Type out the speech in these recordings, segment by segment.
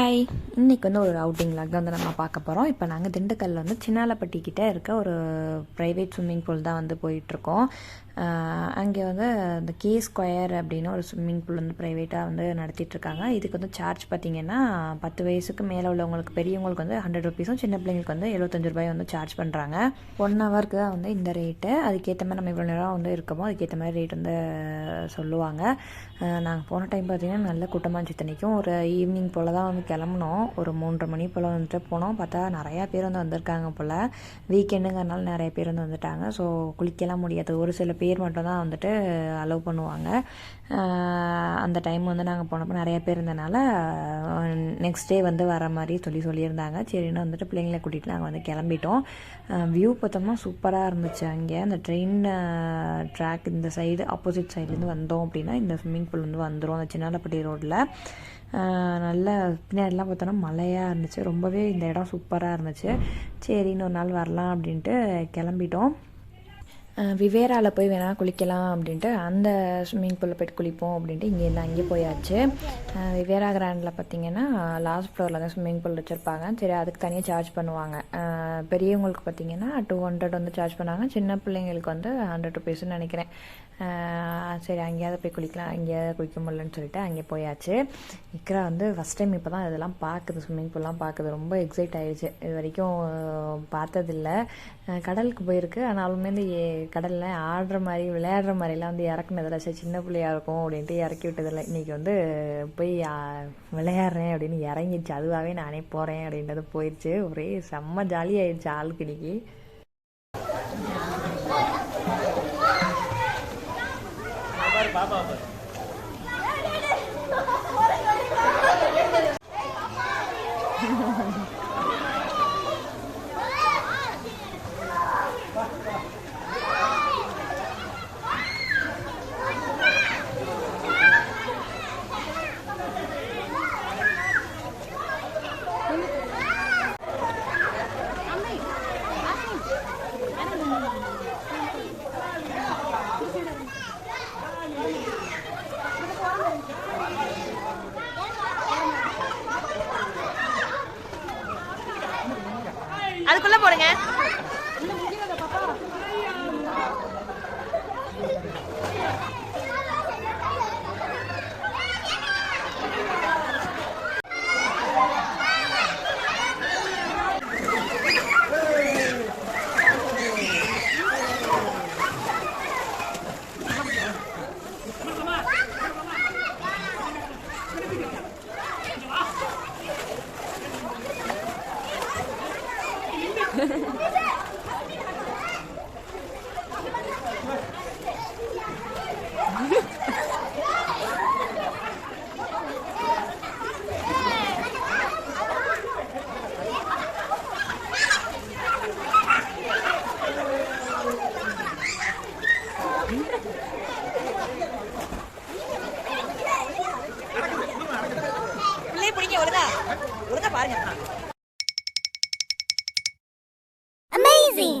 Hi, இன்றைக்கி வந்து ஒரு அவுட்டிங் வ்ளாக் தான் வந்து நம்ம பார்க்க போகிறோம். இப்போ நாங்கள் திண்டுக்கல்லில் வந்து சின்னாலப்பட்டி கிட்டே இருக்க ஒரு ப்ரைவேட் ஸ்விம்மிங் பூல் தான் வந்து போயிட்டுருக்கோம். அங்கே வந்து இந்த கே ஸ்கொயர் அப்படின்னு ஒரு ஸ்விம்மிங் பூல் வந்து ப்ரைவேட்டாக வந்து நடத்திட்டுருக்காங்க. இதுக்கு வந்து சார்ஜ் பார்த்திங்கன்னா 10 வயசுக்கு மேலே உள்ளவங்களுக்கு, பெரியவங்களுக்கு வந்து 100 ருபீஸும், சின்ன பிள்ளைங்களுக்கு வந்து 75 ரூபாய் வந்து சார்ஜ் பண்ணுறாங்க. 1 ஹவருக்கு தான் வந்து இந்த ரேட்டு. அதுக்கேற்ற மாதிரி நம்ம இவ்வளோ நேரம் வந்து இருக்கோமோ அதுக்கேற்ற மாதிரி ரேட் வந்து சொல்லுவாங்க. நாங்கள் போன டைம் பார்த்திங்கன்னா நல்ல கூட்டமாக இருந்துச்சு. இத்தனைக்கும் ஒரு ஈவினிங் போல் தான் வந்து கிளம்புனோம். ஒரு 3:30 மணி போல் வந்துட்டு போனோம். பார்த்தா நிறையா பேர் வந்து வந்திருக்காங்க போல். வீக்கெண்டுங்கிறனால நிறைய பேர் வந்து வந்துட்டாங்க. ஸோ குளிக்கலாம் முடியாது. ஒரு சில பேர் மட்டும் தான் வந்துட்டு அலோவ் பண்ணுவாங்க. அந்த டைம் வந்து நாங்கள் போனப்போ நிறைய பேர் இருந்தனால நெக்ஸ்ட் டே வந்து வர மாதிரி சொல்லியிருந்தாங்க. சரின்னு வந்துட்டு பிள்ளைங்களை கூட்டிகிட்டு நாங்கள் வந்து கிளம்பிட்டோம். வியூ பார்த்தோம்னா சூப்பராக இருந்துச்சு. அங்கே அந்த ட்ரெயின் ட்ராக் இந்த சைடு ஆப்போசிட் சைட்லேருந்து வந்தோம் அப்படின்னா இந்த ஸ்விம்மிங் பூல் வந்து வந்துடும். அந்த சின்னாலப்பட்டி ரோட்டில் நல்ல பின்னாடிலாம் பார்த்தோன்னா மழையாக இருந்துச்சு. ரொம்பவே இந்த இடம் சூப்பராக இருந்துச்சு. சரி இன்னொரு நாள் வரலாம் அப்படின்ட்டு கிளம்பிட்டோம். விவேராவில் போய் வேணால் குளிக்கலாம் அப்படின்ட்டு அந்த ஸ்விம்மிங் பூலில் போய்ட்டு குளிப்போம் அப்படின்ட்டு இங்கேருந்து அங்கே போயாச்சு. விவேரா கிராண்டில் பார்த்திங்கன்னா லாஸ்ட் ஃப்ளோரில் தான் ஸ்விம்மிங் பூல் வச்சுருப்பாங்க. சரி அதுக்கு தனியாக சார்ஜ் பண்ணுவாங்க. பெரியவங்களுக்கு பார்த்திங்கன்னா 200 வந்து சார்ஜ் பண்ணுவாங்க. சின்ன பிள்ளைங்களுக்கு வந்து 100 ருபீஸ்ன்னு நினைக்கிறேன். சரி அங்கேயாவது போய் குளிக்கலாம், அங்கேயாவது குளிக்க முடியலன்னு சொல்லிட்டு அங்கே போயாச்சு. இக்ரா வந்து ஃபஸ்ட் டைம் இப்போ தான் இதெல்லாம் பார்க்குது, ஸ்விம்மிங் பூல்லாம் பார்க்குது. ரொம்ப எக்ஸைட் ஆகிடுச்சு. இது வரைக்கும் பார்த்ததில்ல. கடலுக்கு போயிருக்கு. ஆனாலுமே வந்து கடலில் ஆடுற மாதிரி விளையாடுற மாதிரிலாம் வந்து இறக்குனதில்ல. சரி சின்ன பிள்ளையாக இருக்கும் அப்படின்ட்டு இறக்கி விட்டதில்லை. இன்றைக்கி வந்து போய் விளையாடுறேன் அப்படின்னு இறங்கிடுச்சு. அதுவாகவே நானே போகிறேன் அப்படின்றது போயிடுச்சு. ஒரே செம்ம ஜாலி ஆயிடுச்சு ஆளுக்கு இன்றைக்கி. பாப்பா அதுக்குள்ள போடுங்க. பிள்ளை பிடிங்க, ஒழுங்கா பாருங்க. Amazing.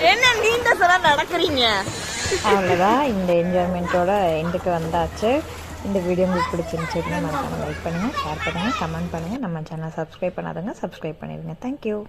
என்ன நீண்ட சொல்ல நடக்கிறீங்க? அவ்வளோதான். இந்த என்ஜாய்மெண்ட்டோட எண்டுக்கு வந்தாச்சு. இந்த வீடியோ உங்களுக்கு பிடிச்சிருந்துச்சுன்னா மறக்காம லைக் பண்ணுங்கள், ஷேர் பண்ணுங்கள், கமெண்ட் பண்ணுங்கள். நம்ம சேனல் சப்ஸ்கிரைப் பண்ணாதவங்க சப்ஸ்கிரைப் பண்ணிடுங்க. தேங்க்யூ.